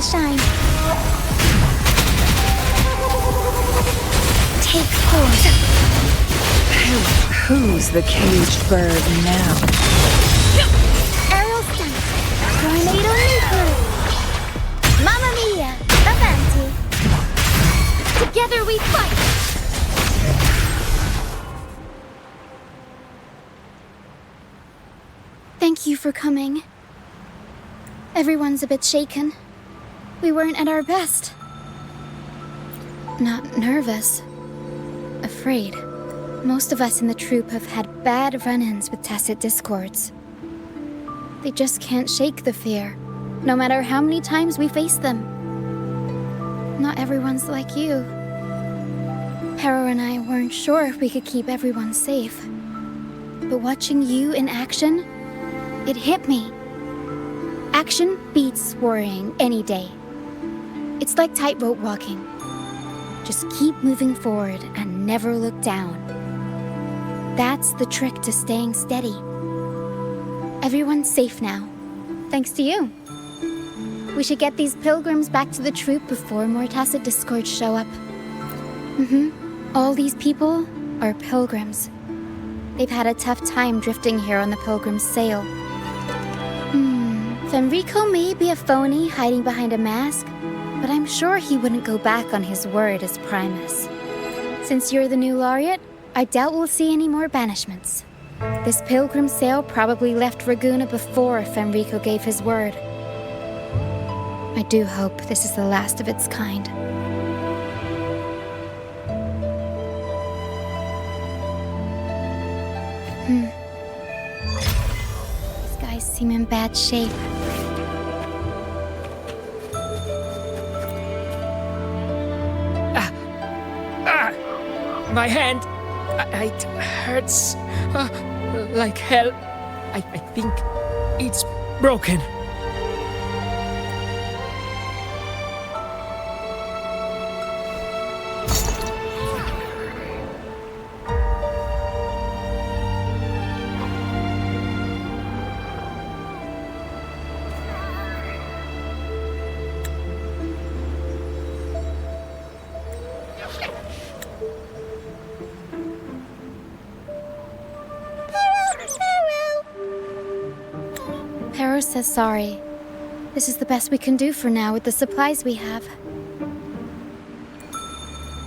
to shine. Take hold. Who's the caged bird now? Aerial stunt. Tornado nuclear. Mamma mia. Avanti. Together we fight. Thank you for coming. Everyone's a bit shaken. We weren't at our best. Not nervous. Afraid. Most of us in the troupe have had bad run-ins with tacit discords. They just can't shake the fear, no matter how many times we face them. Not everyone's like you. Pero and I weren't sure if we could keep everyone safe. But watching you in action, it hit me. Action beats worrying any day. It's like tightrope walking. Just keep moving forward and never look down. That's the trick to staying steady. Everyone's safe now, thanks to you. We should get these pilgrims back to the troupe before more tacit discords show up. All these people are pilgrims. They've had a tough time drifting here on the pilgrim's sail. Fenrico may be a phony hiding behind a mask, but I'm sure he wouldn't go back on his word as Primus. Since you're the new laureate, I doubt we'll see any more banishments. This pilgrim sail probably left Raguna before Fenrico gave his word. I do hope this is the last of its kind. These guys seem in bad shape. My hand, it hurts like hell. I think it's broken. Pero says sorry. This is the best we can do for now with the supplies we have.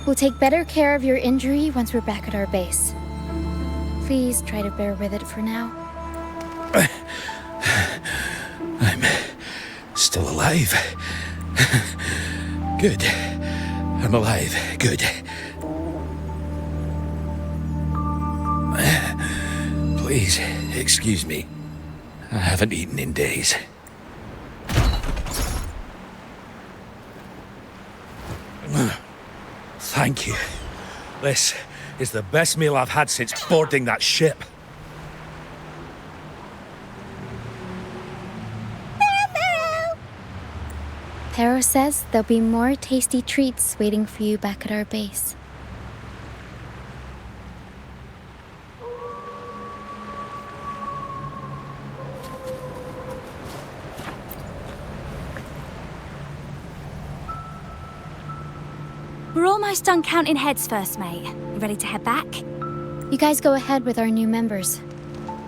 We'll take better care of your injury once we're back at our base. Please try to bear with it for now. I'm still alive. Good. I'm alive. Good. Please, excuse me. I haven't eaten in days. Thank you. This is the best meal I've had since boarding that ship. Pero says there'll be more tasty treats waiting for you back at our base. We're almost done counting heads first, mate. You ready to head back? You guys go ahead with our new members.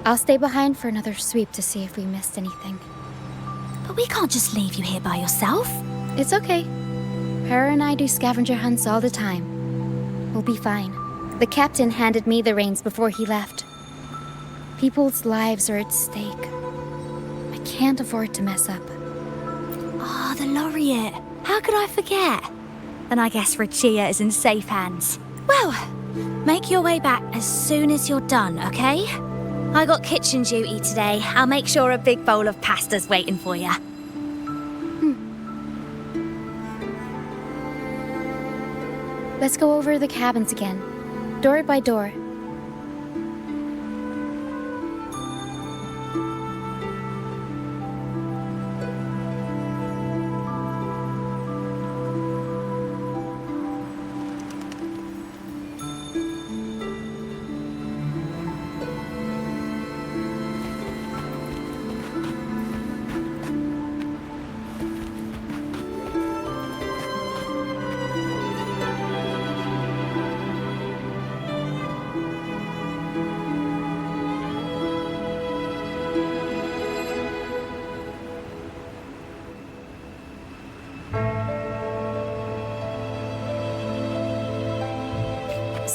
I'll stay behind for another sweep to see if we missed anything. But we can't just leave you here by yourself. It's okay. Hera and I do scavenger hunts all the time. We'll be fine. The captain handed me the reins before he left. People's lives are at stake. I can't afford to mess up. Ah, the laureate. How could I forget? Then I guess Roccia is in safe hands. Well, make your way back as soon as you're done, okay? I got kitchen duty today. I'll make sure a big bowl of pasta's waiting for you. Let's go over the cabins again, door by door.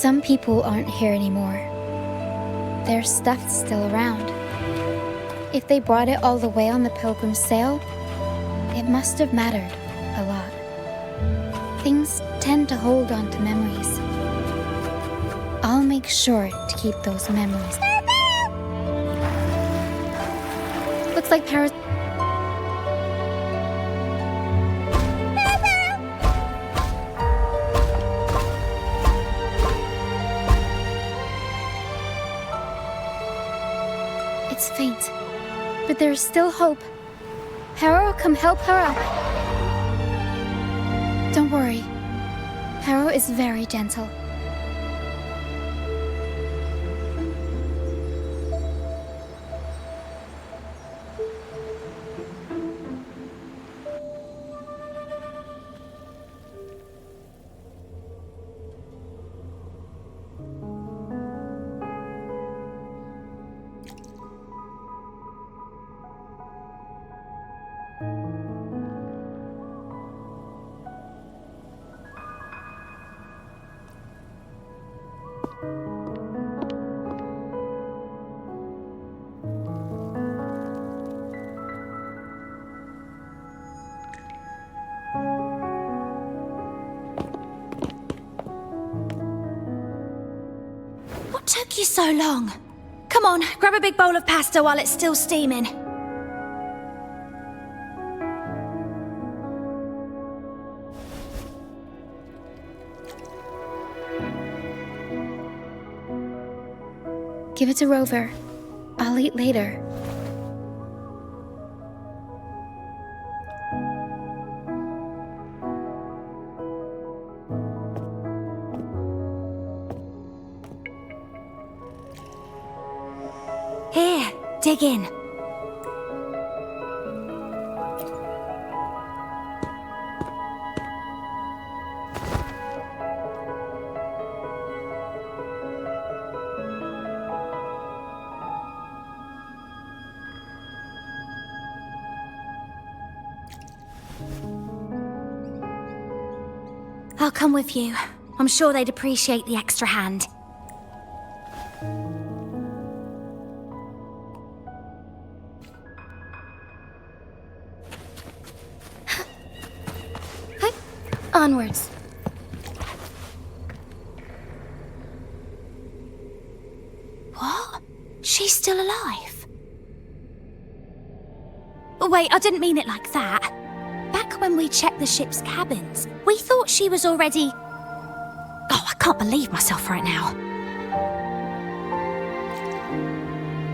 Some people aren't here anymore. Their stuff's still around. If they brought it all the way on the Pilgrim's sail, it must have mattered a lot. Things tend to hold on to memories. I'll make sure to keep those memories. Looks like Paris. It's faint, but there's still hope. Harrow, come help her up. Don't worry. Harrow is very gentle. What took you so long? Come on, grab a big bowl of pasta while it's still steaming. Give it to Rover. I'll eat later. Here, dig in. I'll come with you. I'm sure they'd appreciate the extra hand. Onwards. What? She's still alive? Oh, wait, I didn't mean it like that. Back when we checked the ship's cabins, we thought she was already... Oh, I can't believe myself right now.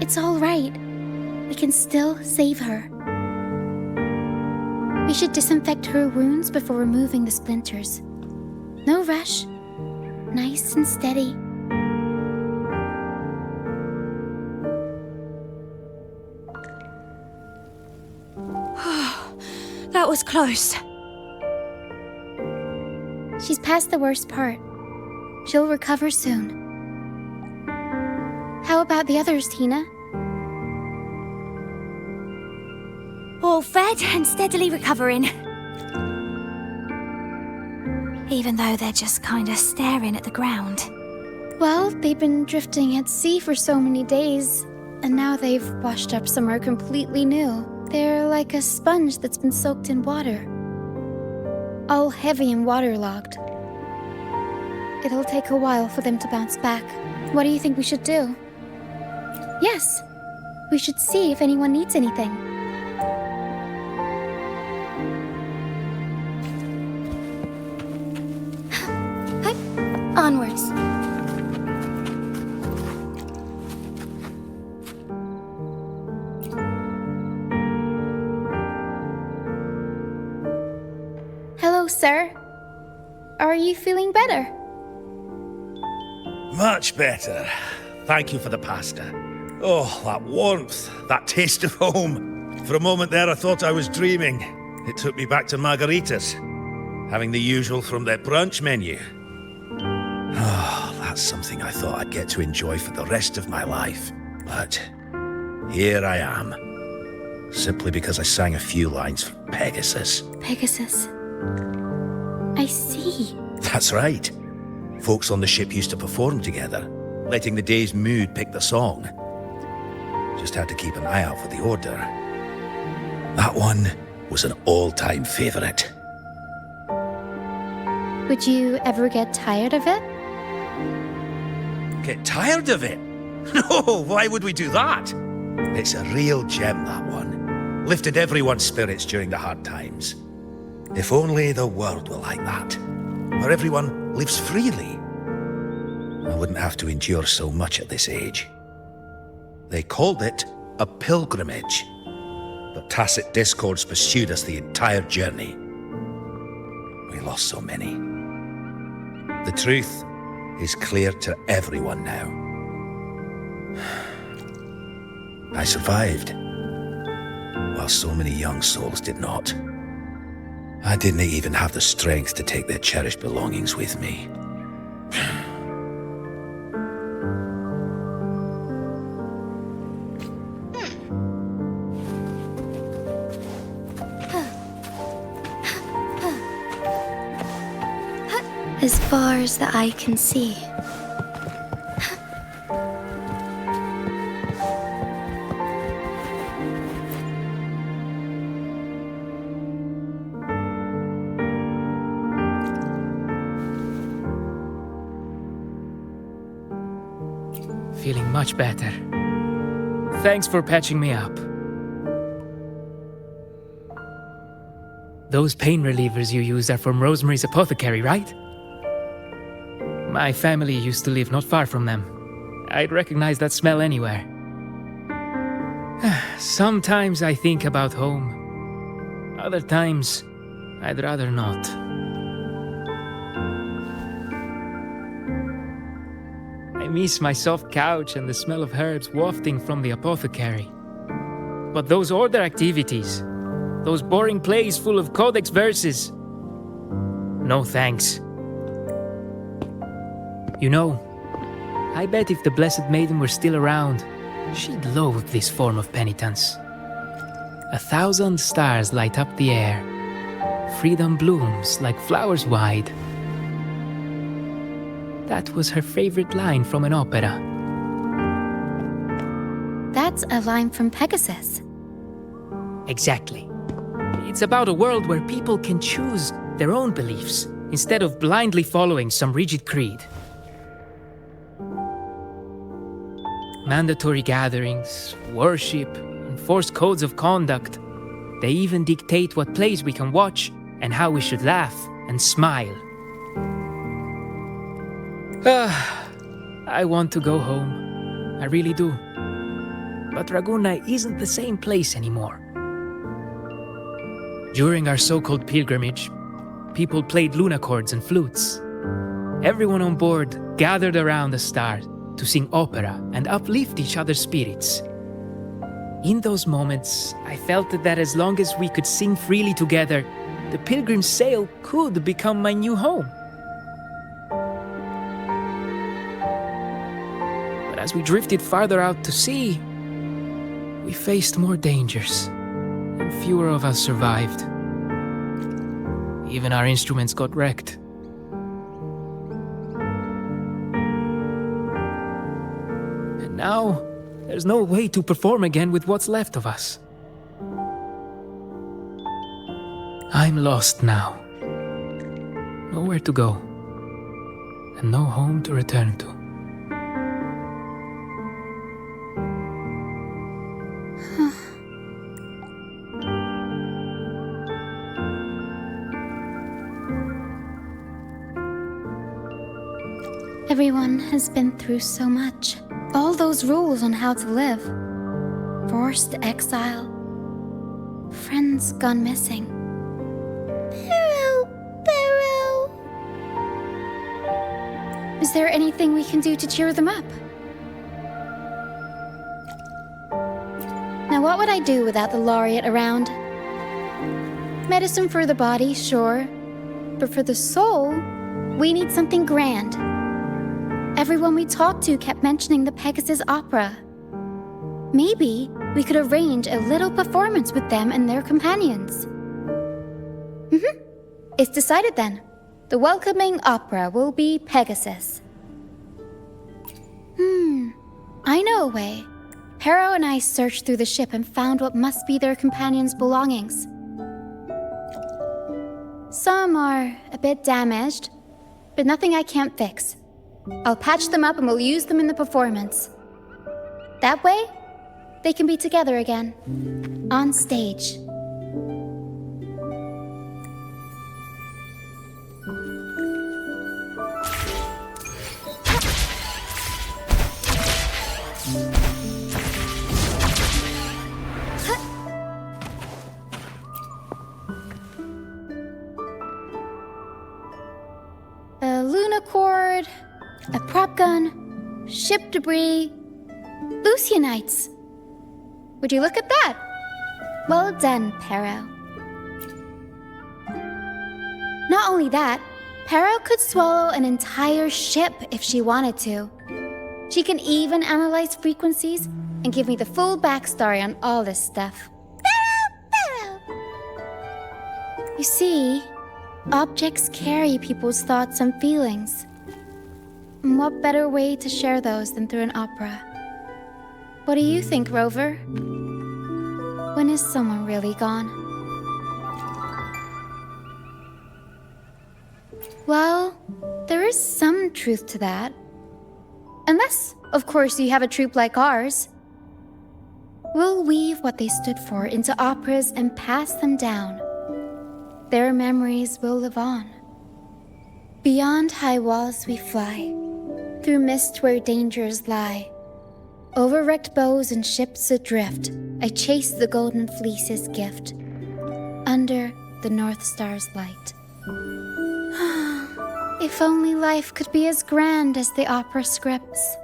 It's all right. We can still save her. We should disinfect her wounds before removing the splinters. No rush. Nice and steady. That was close. She's past the worst part. She'll recover soon. How about the others, Tina? All fed and steadily recovering. Even though they're just kinda staring at the ground. Well, they've been drifting at sea for so many days, and now they've washed up somewhere completely new. They're like a sponge that's been soaked in water. All heavy and waterlogged. It'll take a while for them to bounce back. What do you think we should do? Yes, we should see if anyone needs anything. Onwards. Hello, sir. Are you feeling better? Much better. Thank you for the pasta. Oh, that warmth, that taste of home. For a moment there, I thought I was dreaming. It took me back to margaritas, having the usual from their brunch menu. Oh, that's something I thought I'd get to enjoy for the rest of my life. But here I am, simply because I sang a few lines for Pegasus. Pegasus. I see. That's right. Folks on the ship used to perform together, letting the day's mood pick the song. Just had to keep an eye out for the order. That one was an all-time favorite. Would you ever get tired of it? Get tired of it? No, why would we do that? It's a real gem, that one. Lifted everyone's spirits during the hard times. If only the world were like that, where everyone lives freely. I wouldn't have to endure so much at this age. They called it a pilgrimage, but tacit discords pursued us the entire journey. We lost so many. The truth is clear to everyone now. I survived, while so many young souls did not. I didn't even have the strength to take their cherished belongings with me. As far as the eye can see. Feeling much better. Thanks for patching me up. Those pain relievers you used are from Rosemary's apothecary, right? My family used to live not far from them. I'd recognize that smell anywhere. Sometimes I think about home. Other times, I'd rather not. I miss my soft couch and the smell of herbs wafting from the apothecary. But those order activities, those boring plays full of codex verses, no thanks. You know, I bet if the Blessed Maiden were still around, she'd loathe this form of penitence. 1,000 stars light up the air. Freedom blooms like flowers wide. That was her favorite line from an opera. That's a line from Pegasus. Exactly. It's about a world where people can choose their own beliefs instead of blindly following some rigid creed. Mandatory gatherings, worship, enforced codes of conduct. They even dictate what plays we can watch and how we should laugh and smile. I want to go home. I really do. But Raguna isn't the same place anymore. During our so-called pilgrimage, people played lunacords and flutes. Everyone on board gathered around the stars to sing opera and uplift each other's spirits. In those moments, I felt that as long as we could sing freely together, the pilgrim's sail could become my new home. But as we drifted farther out to sea, we faced more dangers, and fewer of us survived. Even our instruments got wrecked. Now, there's no way to perform again with what's left of us. I'm lost now. Nowhere to go. And no home to return to. Everyone has been through so much. All those rules on how to live. Forced exile. Friends gone missing. Barrow. Is there anything we can do to cheer them up? Now what would I do without the laureate around? Medicine for the body, sure. But for the soul, we need something grand. Everyone we talked to kept mentioning the Pegasus Opera. Maybe we could arrange a little performance with them and their companions. It's decided then. The welcoming opera will be Pegasus. I know a way. Pero and I searched through the ship and found what must be their companions' belongings. Some are a bit damaged, but nothing I can't fix. I'll patch them up and we'll use them in the performance. That way, they can be together again, on stage. A lunacord, a prop gun, ship debris, Lucianites. Would you look at that? Well done, Pero. Not only that, Pero could swallow an entire ship if she wanted to. She can even analyze frequencies and give me the full backstory on all this stuff. Pero! You see, objects carry people's thoughts and feelings. And what better way to share those than through an opera? What do you think, Rover? When is someone really gone? Well, there is some truth to that. Unless, of course, you have a troupe like ours. We'll weave what they stood for into operas and pass them down. Their memories will live on. Beyond high walls we fly, through mist where dangers lie. Over wrecked bows and ships adrift, I chase the golden fleece's gift, under the North Star's light. If only life could be as grand as the opera scripts.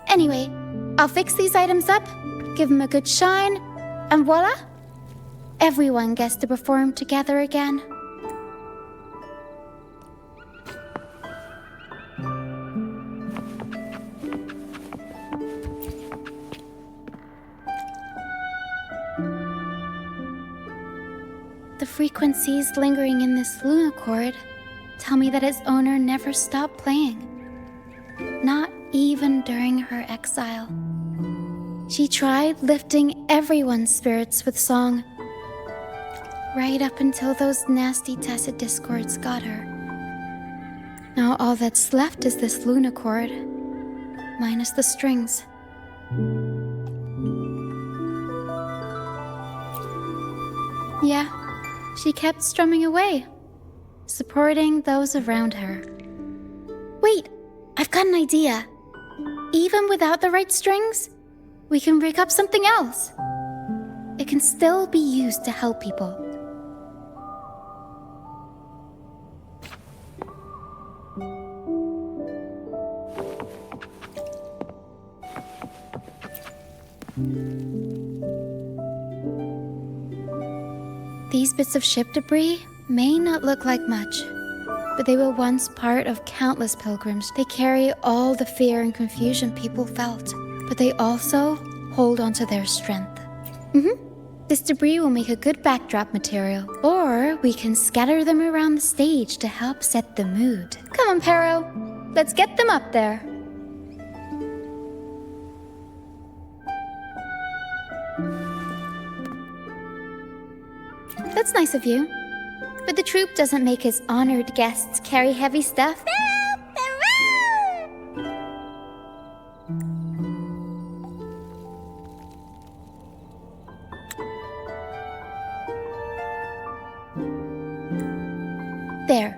Anyway, I'll fix these items up, give them a good shine, and voila! Everyone gets to perform together again. The frequencies lingering in this lunacord tell me that its owner never stopped playing. Not even during her exile. She tried lifting everyone's spirits with song, right up until those nasty tacit discords got her. Now all that's left is this lunacord, minus the strings. Yeah, she kept strumming away, supporting those around her. Wait, I've got an idea. Even without the right strings, we can rig up something else. It can still be used to help people. These bits of ship debris may not look like much, but they were once part of countless pilgrims. They carry all the fear and confusion people felt, but they also hold onto their strength. This debris will make a good backdrop material, or we can scatter them around the stage to help set the mood. Come on, Pero, let's get them up there. That's nice of you. But the troupe doesn't make its honored guests carry heavy stuff. There.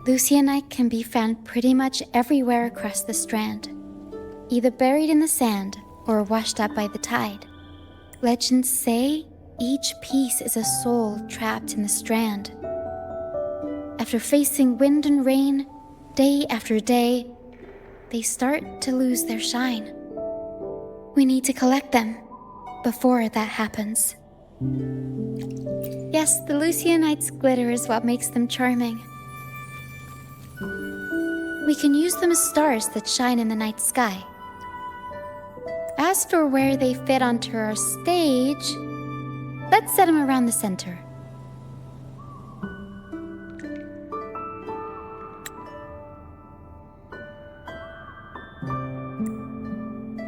Lucianite can be found pretty much everywhere across the strand, either buried in the sand or washed up by the tide. Legends say each piece is a soul trapped in the strand. After facing wind and rain, day after day, they start to lose their shine. We need to collect them before that happens. Yes, the Lucianite's glitter is what makes them charming. we can use them as stars that shine in the night sky. As for where they fit onto our stage, let's set them around the center.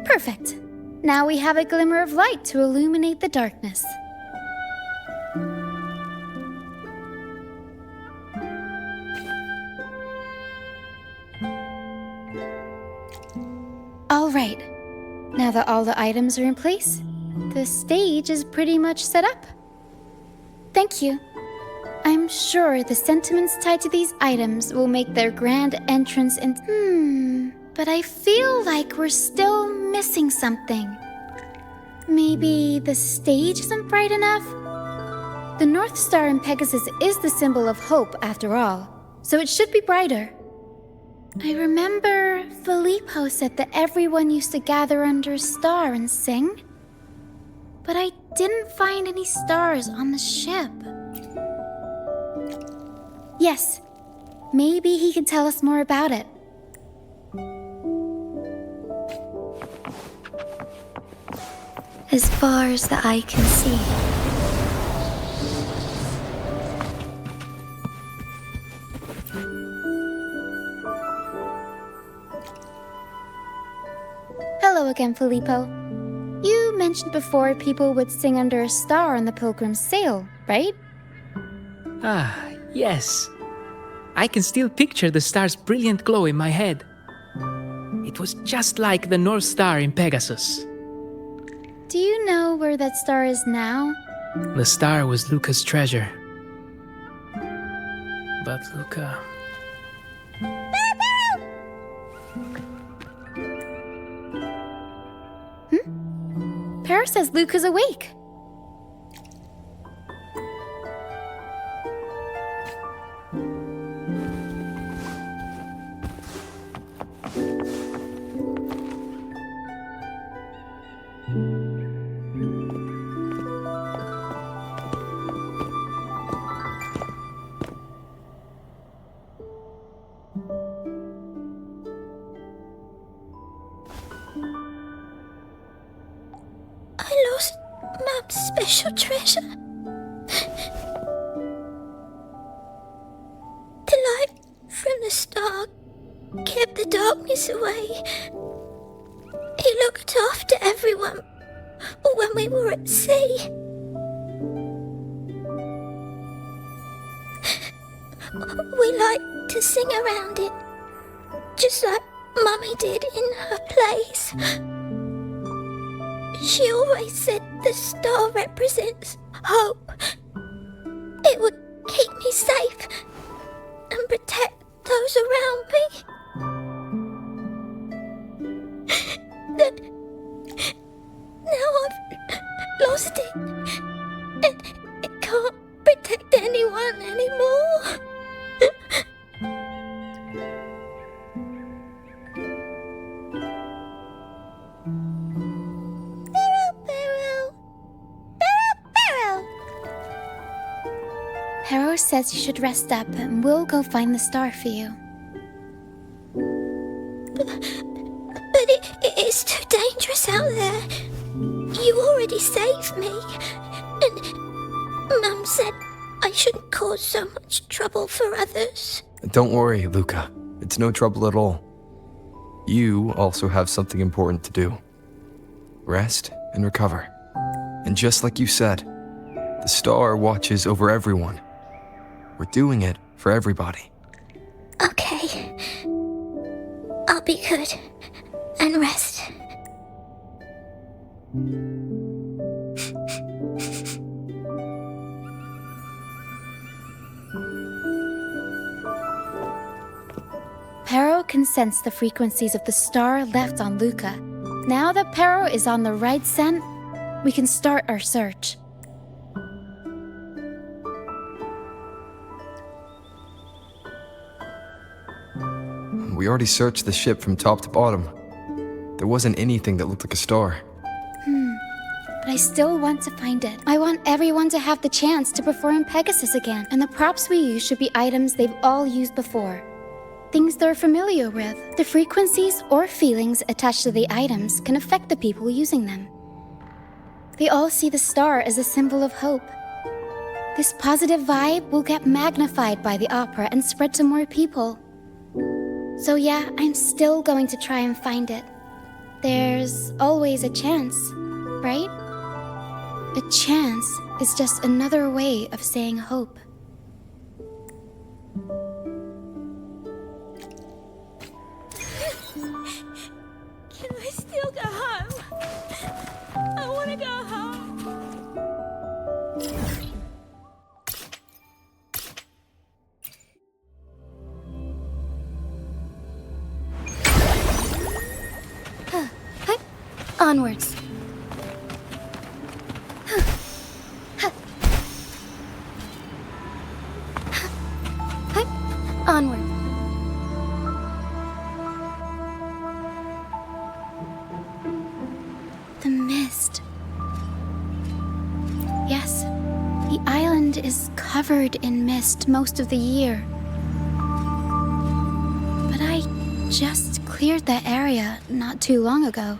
Perfect. Now we have a glimmer of light to illuminate the darkness. All right. Now that all the items are in place, the stage is pretty much set up. Thank you. I'm sure the sentiments tied to these items will make their grand entrance in... But I feel like we're still missing something. Maybe the stage isn't bright enough? The North Star in Pegasus is the symbol of hope, after all, so it should be brighter. I remember Filippo said that everyone used to gather under a star and sing. But I didn't find any stars on the ship. Yes, maybe he can tell us more about it. As far as the eye can see. Hello again, Filippo. You mentioned before people would sing under a star on the Pilgrim's Sail, right? Ah, yes. I can still picture the star's brilliant glow in my head. It was just like the North Star in Pegasus. Do you know where that star is now? The star was Luca's treasure. But Luca... Para says Luca's awake. I lost Mum's special treasure. The light from the star kept the darkness away. He looked after everyone when we were at sea. We liked to sing around it, just like Mummy did in her plays. She always said the star represents hope. It would keep me safe and protect those around me. Now I've lost it, and it can't protect anyone anymore. Hero says you should rest up and we'll go find the star for you. But it is too dangerous out there. You already saved me. And Mum said I shouldn't cause so much trouble for others. Don't worry, Luca. It's no trouble at all. You also have something important to do. Rest and recover. And just like you said, the star watches over everyone. We're doing it for everybody. Okay. I'll be good and rest. Pero can sense the frequencies of the star left on Luca. Now that Pero is on the right scent, we can start our search. We already searched the ship from top to bottom. There wasn't anything that looked like a star. But I still want to find it. I want everyone to have the chance to perform in Pegasus again, and the props we use should be items they've all used before. things they're familiar with. The frequencies or feelings attached to the items can affect the people using them. They all see the star as a symbol of hope. This positive vibe will get magnified by the opera and spread to more people. So yeah, I'm still going to try and find it. There's always a chance, right? A chance is just another way of saying hope. Can I still go home? I want to go home. Onwards. Onward. The mist. Yes, the island is covered in mist most of the year. But I just cleared that area not too long ago.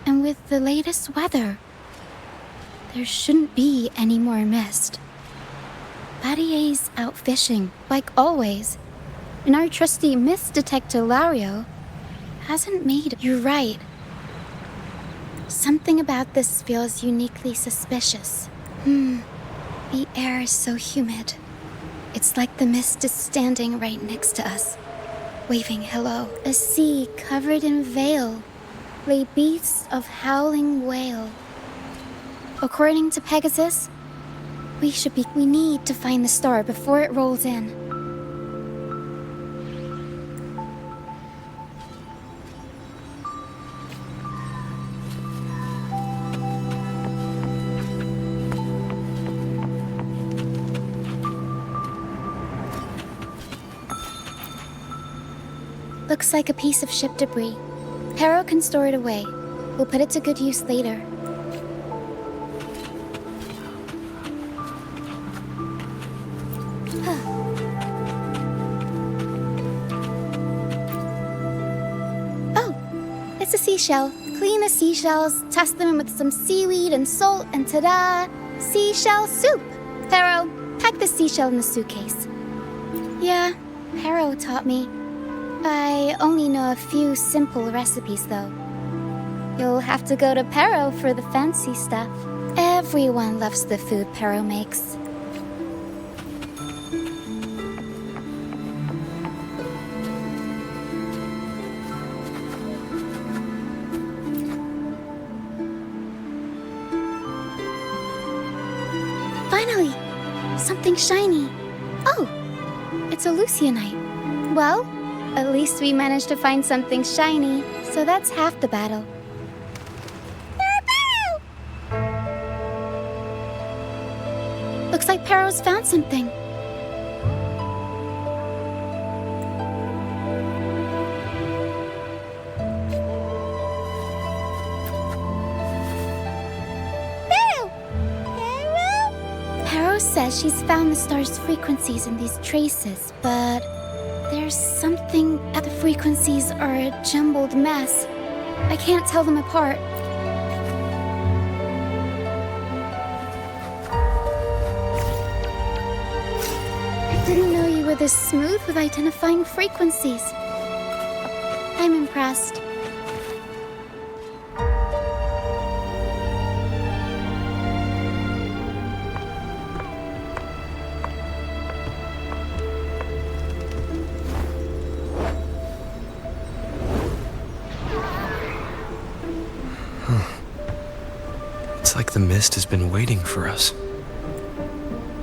And with the latest weather, there shouldn't be any more mist. Battier's out fishing, like always, and our trusty mist detector Lario hasn't made it. You're right. Something about this feels uniquely suspicious. The air is so humid. It's like the mist is standing right next to us, waving hello. A sea covered in veil lay beasts of howling whale. According to Pegasus, we need to find the star before it rolls in. Looks like a piece of ship debris. Pero can store it away. We'll put it to good use later. Oh, it's a seashell. Clean the seashells, toss them in with some seaweed and salt, and ta-da! Seashell soup! Pero, pack the seashell in the suitcase. Yeah, Pero taught me. I only know a few simple recipes, though. You'll have to go to Pero for the fancy stuff. Everyone loves the food Pero makes. Finally! Something shiny. Oh! It's a Lucianite. Well, at least we managed to find something shiny, so that's half the battle. Looks like Pero's found something. Pero says she's found the star's frequencies in these traces, but there's something at the frequencies are a jumbled mess. I can't tell them apart. I didn't know you were this smooth with identifying frequencies. I'm impressed. It's like the mist has been waiting for us.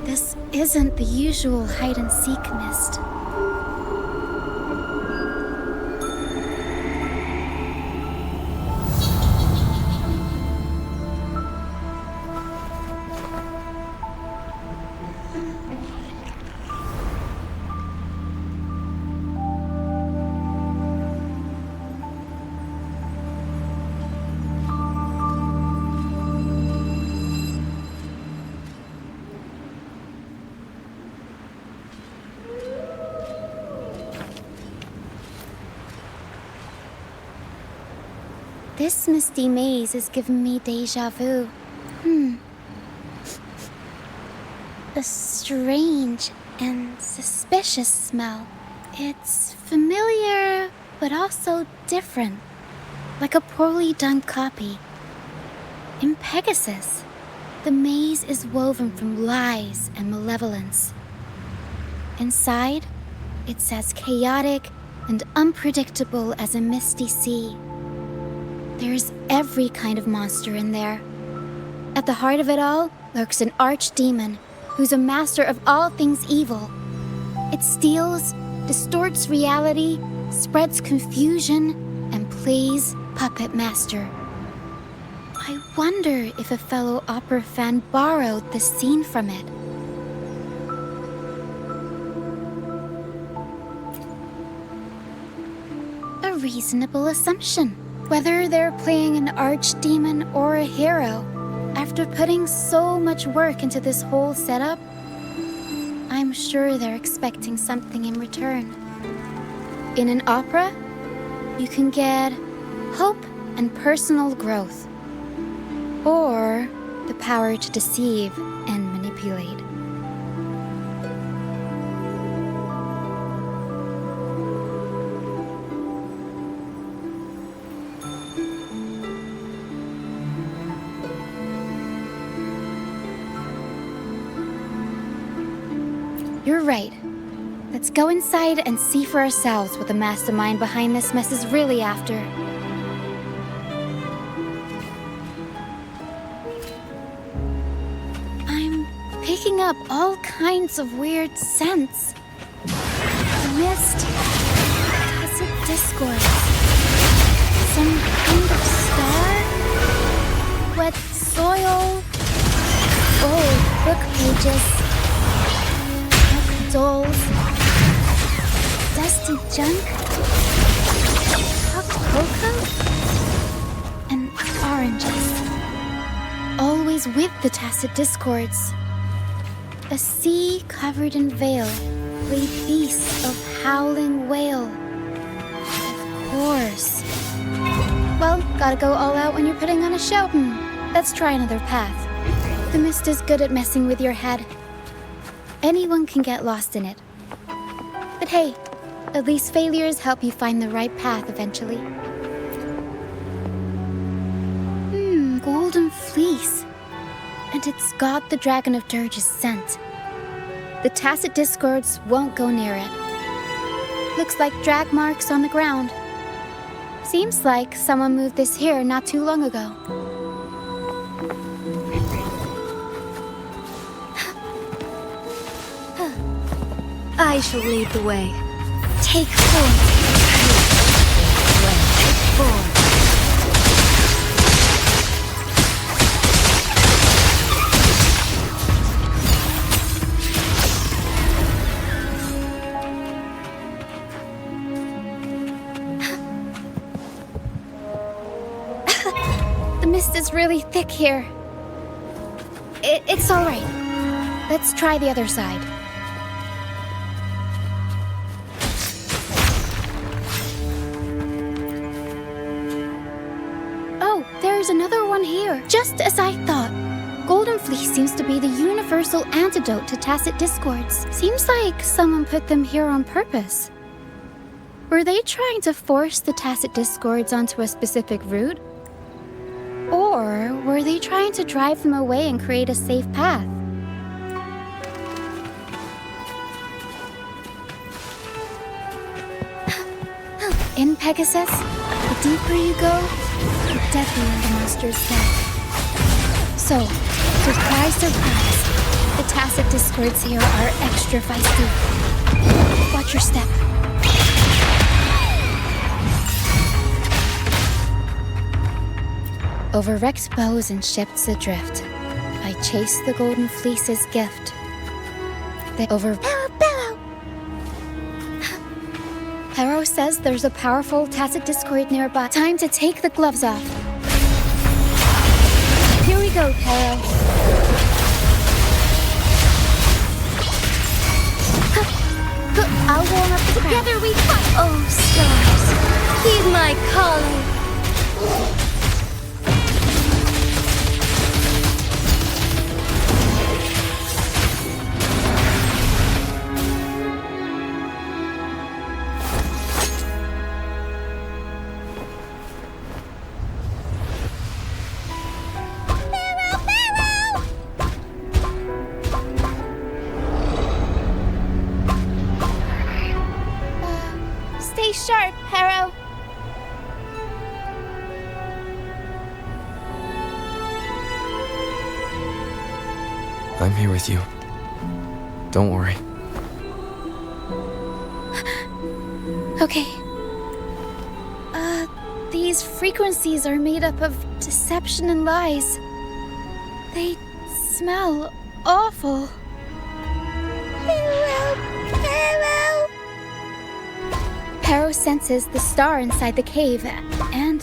This isn't the usual hide-and-seek mist. This misty maze is giving me deja vu. A strange and suspicious smell. It's familiar, but also different. Like a poorly done copy. In Pegasus, the maze is woven from lies and malevolence. Inside, it's as chaotic and unpredictable as a misty sea. There's every kind of monster in there. At the heart of it all lurks an archdemon who's a master of all things evil. It steals, distorts reality, spreads confusion, and plays puppet master. I wonder if a fellow opera fan borrowed the scene from it. A reasonable assumption. Whether they're playing an archdemon or a hero, after putting so much work into this whole setup, I'm sure they're expecting something in return. In an opera, you can get hope and personal growth, or the power to deceive and manipulate. You're right. Let's go inside and see for ourselves what the mastermind behind this mess is really after. I'm picking up all kinds of weird scents. Mist, acid discord, some kind of star, wet soil, old book pages, dolls, dusty junk, hot cocoa, and oranges. Always with the tacit discords. A sea covered in veil, lay beasts of howling whale. Of course. Well, gotta go all out when you're putting on a show. Let's try another path. The mist is good at messing with your head. Anyone can get lost in it. But hey, at least failures help you find the right path eventually. Golden fleece. And it's got the Dragon of Dirge's scent. The tacit discords won't go near it. Looks like drag marks on the ground. Seems like someone moved this here not too long ago. I shall lead the way. Take form. The mist is really thick here. It's all right. Let's try the other side. There's another one here. Just as I thought. Golden Fleece seems to be the universal antidote to tacit discords. Seems like someone put them here on purpose. Were they trying to force the tacit discords onto a specific route? Or were they trying to drive them away and create a safe path? In Pegasus, the deeper you go, the deadlier the monsters get. So, surprise, surprise, the tacit discords here are extra feisty. Watch your step. Over wrecked bows and ships adrift, I chase the Golden Fleece's gift. Pero says there's a powerful tacit discord nearby. Time to take the gloves off. Here we go, Pero. I'll warm up the Together we fight! Oh, stars, heed my calling. Stay sharp, Harrow. I'm here with you. Don't worry. Okay. These frequencies are made up of deception and lies. They smell awful. Harrow! Harrow! Harrow senses the star inside the cave and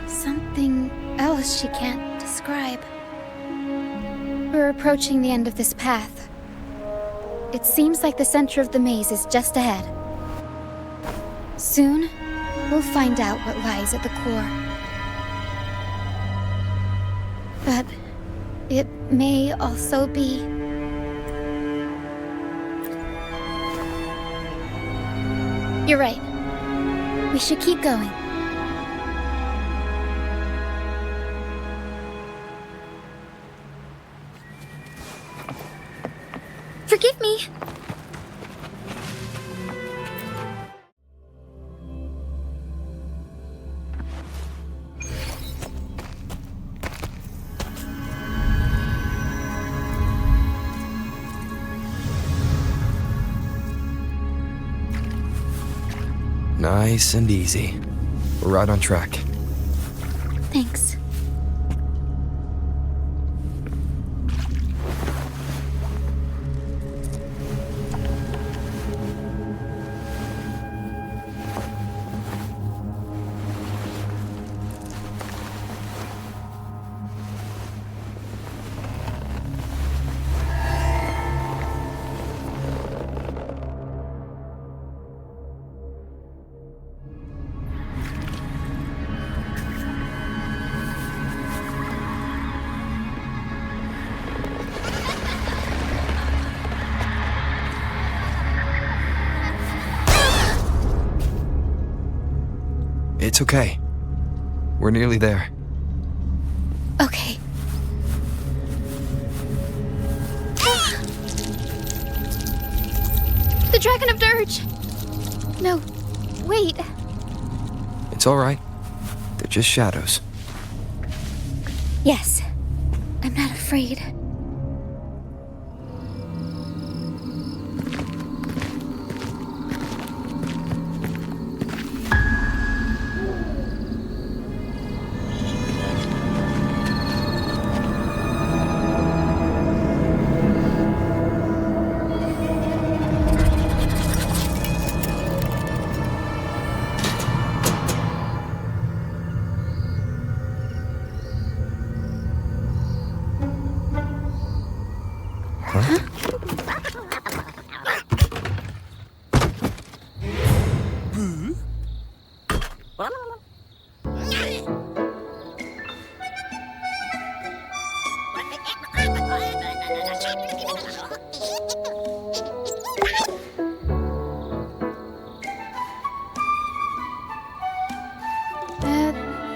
something else she can't describe. We're approaching the end of this path. It seems like the center of the maze is just ahead. Soon, we'll find out what lies at the core. But it may also be... You're right. We should keep going. Forgive me. Nice and easy. We're right on track. Thanks. It's okay. We're nearly there. Okay. The Dragon of Dirge! No, wait. It's all right. They're just shadows. Yes, I'm not afraid.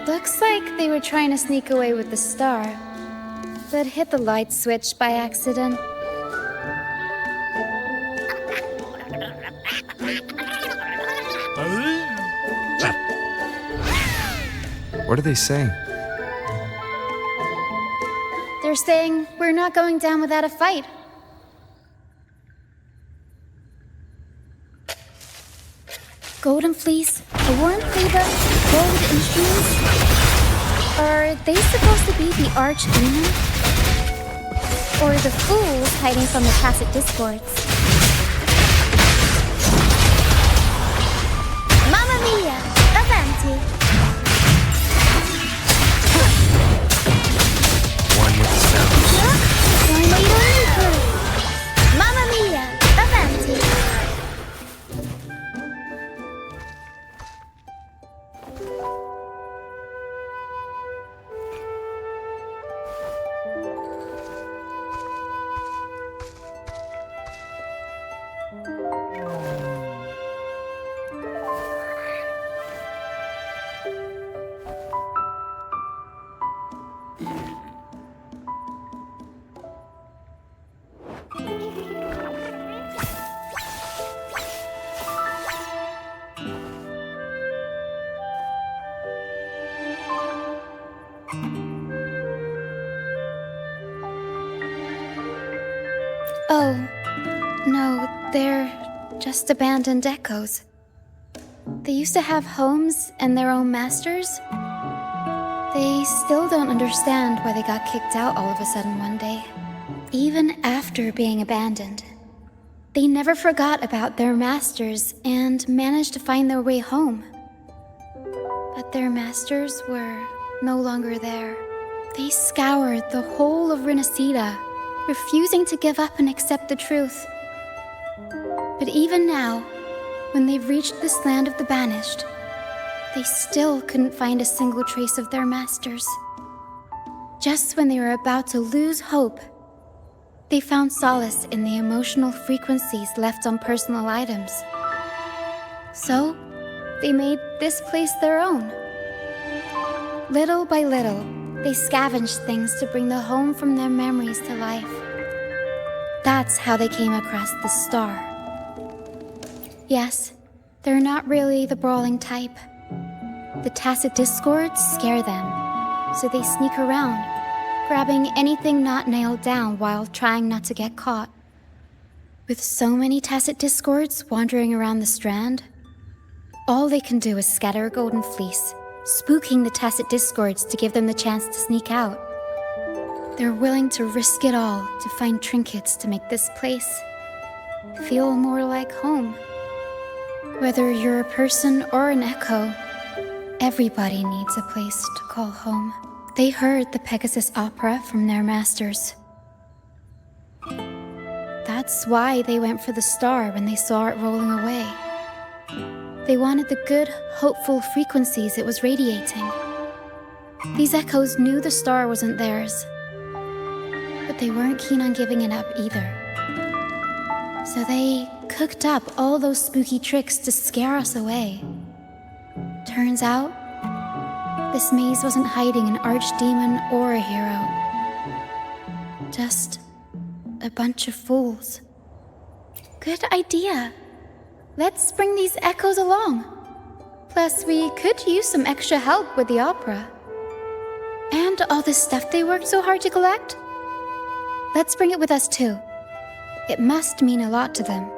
Looks like they were trying to sneak away with the star, but hit the light switch by accident. What are they saying? They're saying we're not going down without a fight. Golden Fleece, a warm favor, gold instruments. Are they supposed to be the archdemon? Or the fools hiding from the tacit discords? Mamma mia! Avanti! One with the sounds. Mamma mia! Avanti! Oh, no, they're just abandoned echoes. They used to have homes and their own masters. They still don't understand why they got kicked out all of a sudden one day. Even after being abandoned, they never forgot about their masters and managed to find their way home. But their masters were no longer there. They scoured the whole of Renacida, refusing to give up and accept the truth. But even now, when they've reached this land of the banished, they still couldn't find a single trace of their masters. Just when they were about to lose hope, they found solace in the emotional frequencies left on personal items. So, they made this place their own. Little by little, they scavenged things to bring the home from their memories to life. That's how they came across the star. Yes, they're not really the brawling type. The tacit discords scare them, so they sneak around, grabbing anything not nailed down while trying not to get caught. With so many tacit discords wandering around the strand, all they can do is scatter a golden fleece, spooking the tacit discords to give them the chance to sneak out. They're willing to risk it all to find trinkets to make this place feel more like home. Whether you're a person or an echo, everybody needs a place to call home. They heard the Pegasus opera from their masters. That's why they went for the star when they saw it rolling away. They wanted the good, hopeful frequencies it was radiating. These echoes knew the star wasn't theirs, but they weren't keen on giving it up either. So they cooked up all those spooky tricks to scare us away. Turns out, this maze wasn't hiding an archdemon or a hero. Just a bunch of fools. Good idea. Let's bring these echoes along. Plus, we could use some extra help with the opera. And all the stuff they worked so hard to collect. Let's bring it with us too. It must mean a lot to them.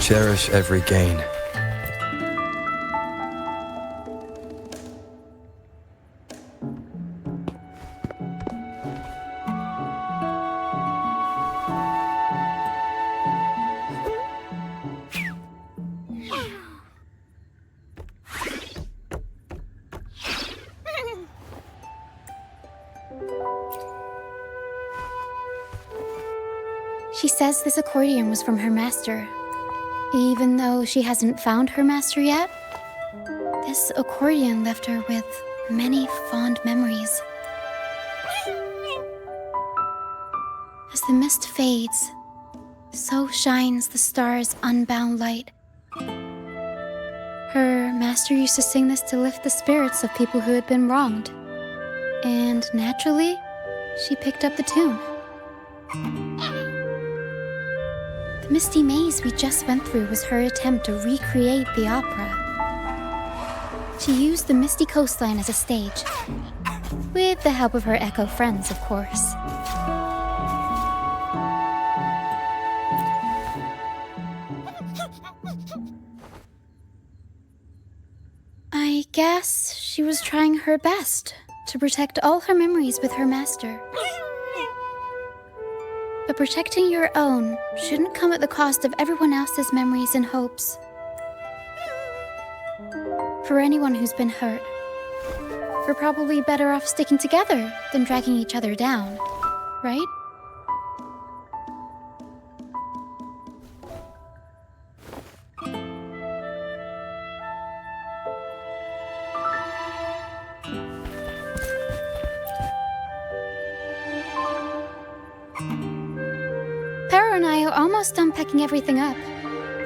Cherish every gain. She says this accordion was from her master. Even though she hasn't found her master yet, this accordion left her with many fond memories. As the mist fades, so shines the star's unbound light. Her master used to sing this to lift the spirits of people who had been wronged. And naturally, she picked up the tune. The misty maze we just went through was her attempt to recreate the opera. She used the misty coastline as a stage, with the help of her echo friends, of course. I guess she was trying her best to protect all her memories with her master. But protecting your own shouldn't come at the cost of everyone else's memories and hopes. For anyone who's been hurt, we're probably better off sticking together than dragging each other down, right? Para and I are almost done packing everything up.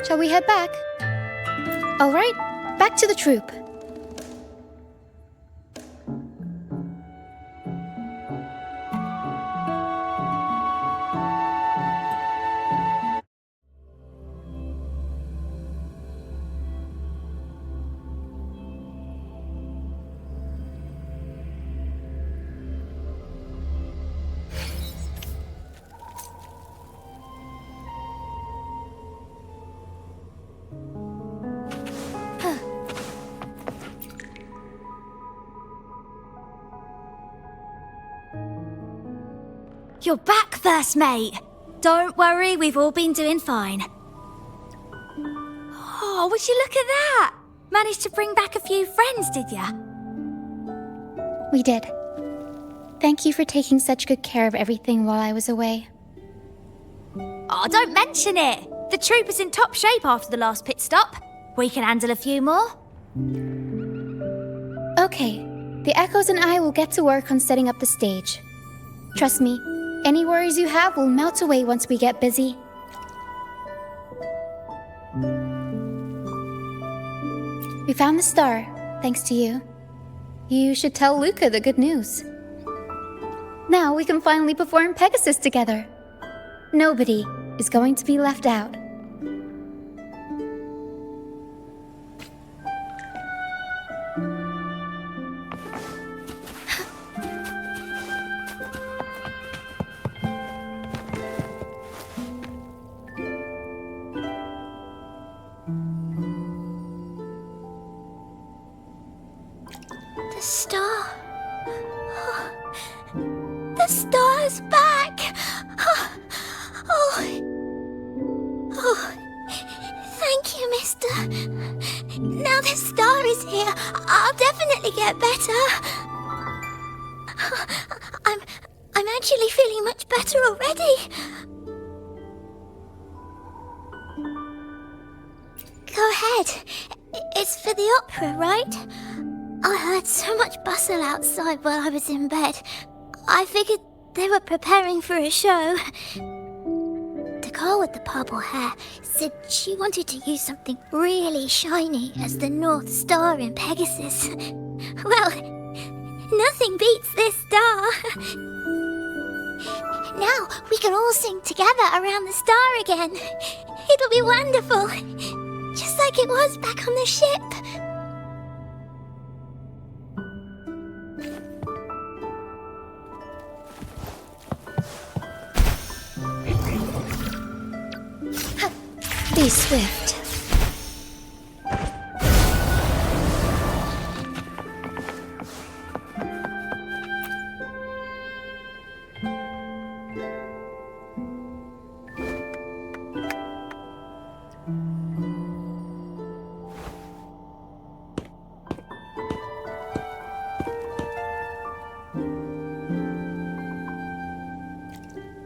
Shall we head back? All right. back to the troop. You're back, first mate. Don't worry, we've all been doing fine. Oh, would you look at that? Managed to bring back a few friends, did ya? We did. Thank you for taking such good care of everything while I was away. Oh, don't mention it. The troop is in top shape after the last pit stop. We can handle a few more. Okay, the Echoes and I will get to work on setting up the stage. Trust me, any worries you have will melt away once we get busy. We found the star, thanks to you. You should tell Luca the good news. Now we can finally perform Pegasus together. Nobody is going to be left out. The star. The star's back! Thank you, mister. Now the star is here, I'll definitely get better. I'm actually feeling much better already. Go ahead. It's for the opera, right? I heard so much bustle outside while I was in bed. I figured they were preparing for a show. The girl with the purple hair said she wanted to use something really shiny as the North Star in Pegasus. Well, nothing beats this star. Now we can all sing together around the star again. It'll be wonderful. Just like it was back on the ship. Be swift.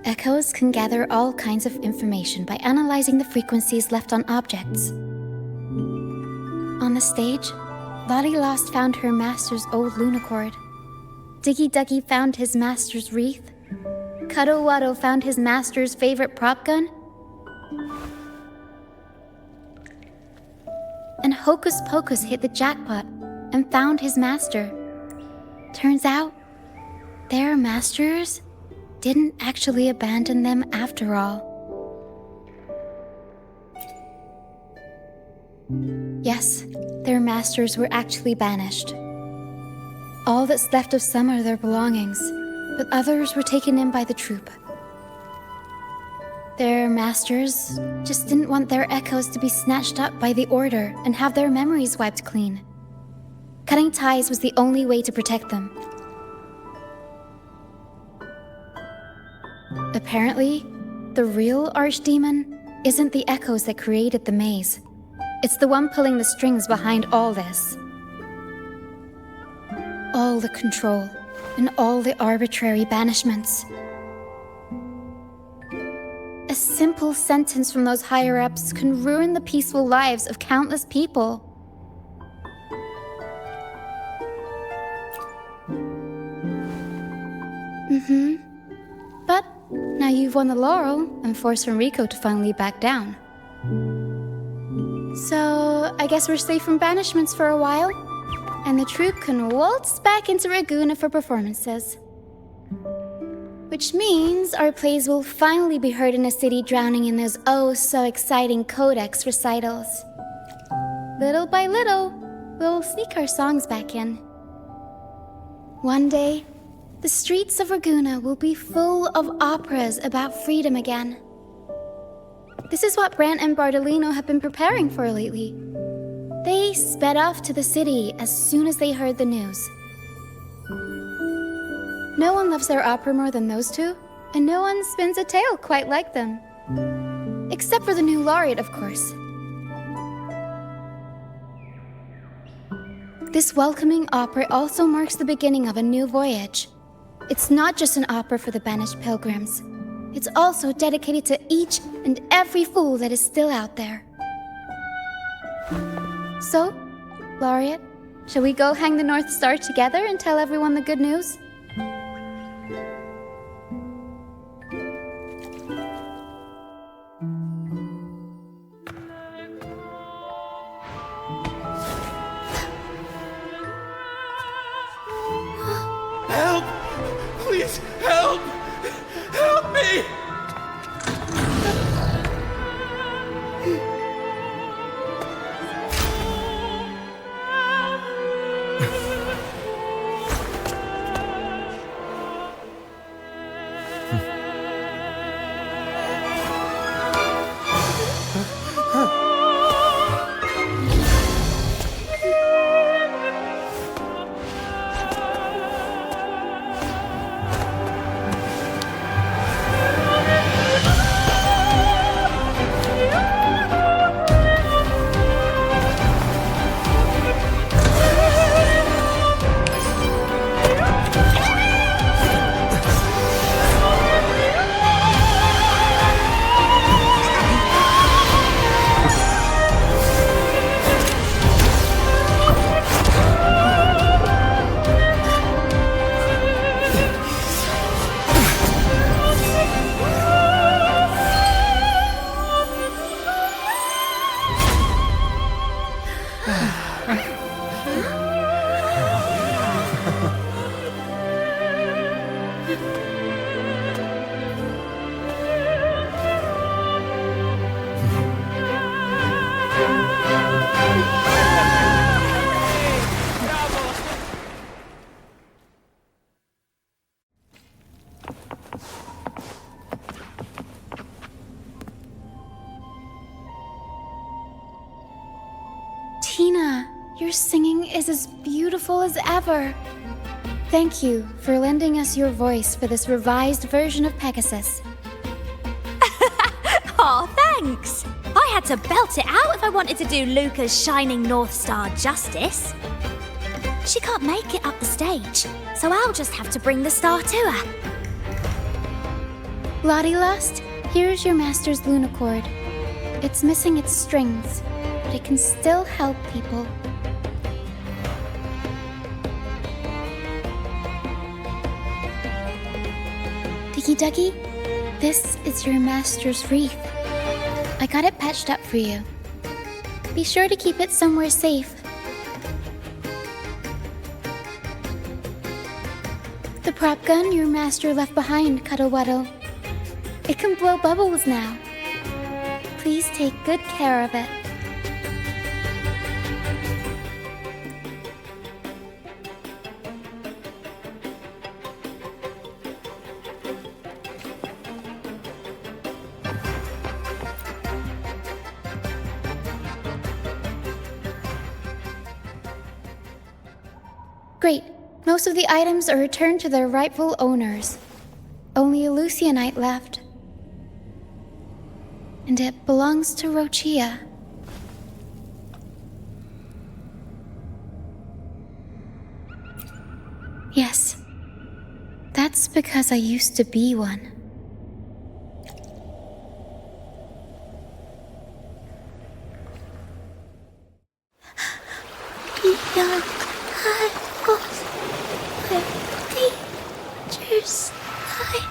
Echoes can gather all kinds of information by analyzing the frequencies left on objects. On the stage, Lottie Lost found her master's old lunacord. Diggy Duggy found his master's wreath. Cuddle Waddle found his master's favorite prop gun. And Hocus Pocus hit the jackpot and found his master. Turns out, their masters didn't actually abandon them after all. Yes, their masters were actually banished. All that's left of some are their belongings, but others were taken in by the troop. Their masters just didn't want their echoes to be snatched up by the Order and have their memories wiped clean. Cutting ties was the only way to protect them. Apparently, the real archdemon isn't the echoes that created the maze. It's the one pulling the strings behind all this. All the control and all the arbitrary banishments. A simple sentence from those higher-ups can ruin the peaceful lives of countless people. But now you've won the laurel and forced Enrico to finally back down. So, I guess we're safe from banishments for a while, and the troupe can waltz back into Raguna for performances. Which means our plays will finally be heard in a city drowning in those oh-so-exciting codex recitals. Little by little, we'll sneak our songs back in. One day, the streets of Raguna will be full of operas about freedom again. This is what Brant and Bardolino have been preparing for lately. They sped off to the city as soon as they heard the news. No one loves their opera more than those two, and no one spins a tale quite like them. Except for the new laureate, of course. This welcoming opera also marks the beginning of a new voyage. It's not just an opera for the banished pilgrims. It's also dedicated to each and every fool that is still out there. So, Laureate, shall we go hang the North Star together and tell everyone the good news? Help! Please, help! Help me! Tina, your singing is as beautiful as ever. Thank you for lending us your voice for this revised version of Pegasus. Aw, thanks! I had to belt it out if I wanted to do Luca's Shining North Star justice. She can't make it up the stage, so I'll just have to bring the star to her. Lottie Lust, here's your master's Lunacord. It's missing its strings, but it can still help people. Diggy Duggy, this is your master's wreath. I got it patched up for you. Be sure to keep it somewhere safe. The prop gun your master left behind, Cuddle Wuddle. It can blow bubbles now. Please take good care of it. Great. Most of the items are returned to their rightful owners. Only a Lucianite left. And it belongs to Roccia. Yes. That's because I used to be one. Beyond rivals, where dangers lie.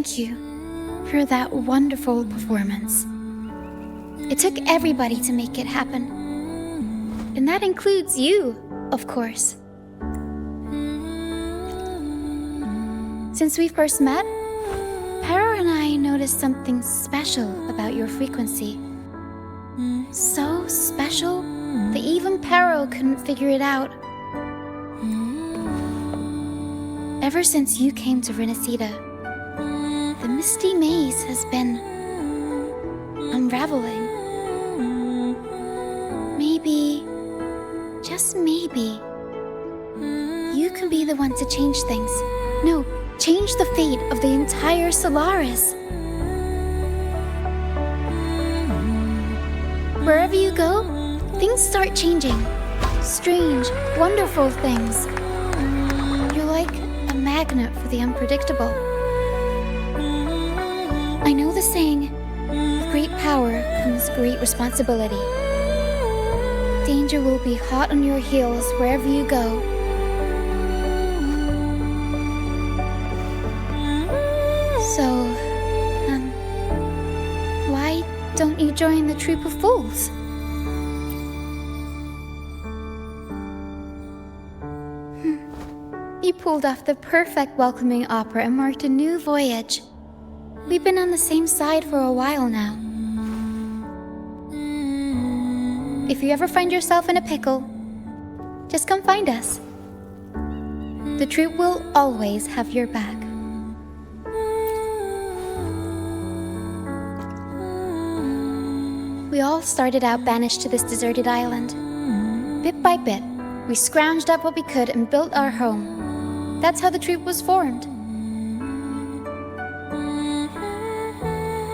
thank you for that wonderful performance. It took everybody to make it happen. And that includes you, of course. Since we first met, Pero and I noticed something special about your frequency. So special that even Pero couldn't figure it out. Ever since you came to Renacida, the misty maze has been unraveling. Maybe, just maybe, you can be the one to change things. No, change the fate of the entire Solaris. Wherever you go, things start changing. Strange, wonderful things. You're like a magnet for the unpredictable. I know the saying, with great power comes great responsibility. Danger will be hot on your heels wherever you go. So, why don't you join the troop of fools? You pulled off the perfect welcoming opera and marked a new voyage. We've been on the same side for a while now. If you ever find yourself in a pickle, just come find us. The troop will always have your back. We all started out banished to this deserted island. Bit by bit, we scrounged up what we could and built our home. That's how the troop was formed.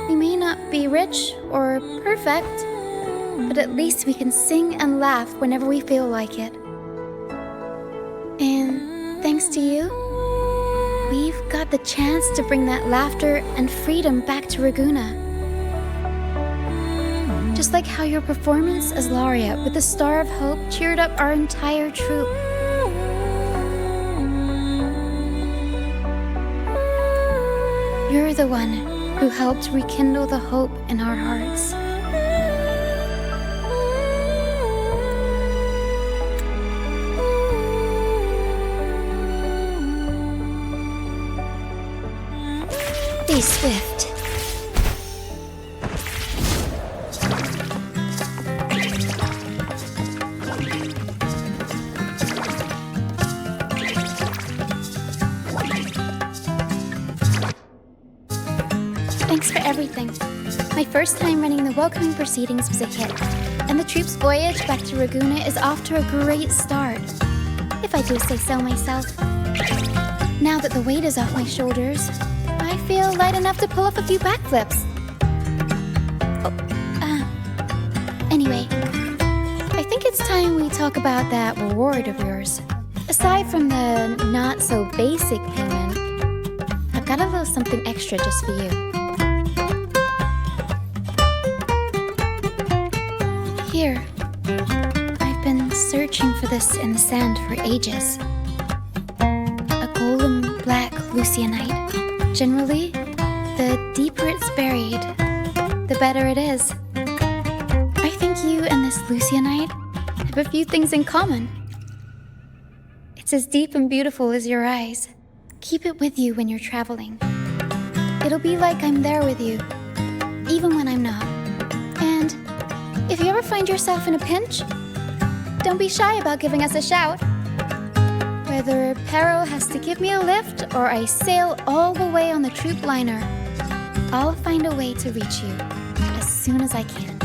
We may not be rich or perfect, but at least we can sing and laugh whenever we feel like it. And thanks to you, we've got the chance to bring that laughter and freedom back to Ragusa. Just like how your performance as Laureate with the Star of Hope cheered up our entire troop. You're the one who helped rekindle the hope in our hearts. Be swift. Thanks for everything. My first time running the welcoming proceedings was a hit, and the troop's voyage back to Ragusa is off to a great start, if I do say so myself. Now that the weight is off my shoulders, I feel light enough to pull off a few backflips. Anyway, I think it's time we talk about that reward of yours. Aside from the not-so-basic payment, I've got a little something extra just for you. Here, I've been searching for this in the sand for ages. A golden black Lucianite. Generally, the deeper it's buried, the better it is. I think you and this Lucianite have a few things in common. It's as deep and beautiful as your eyes. Keep it with you when you're traveling. It'll be like I'm there with you, even when I'm not. And if you ever find yourself in a pinch, don't be shy about giving us a shout. Whether Pero has to give me a lift or I sail all the way on the troop liner, I'll find a way to reach you as soon as I can.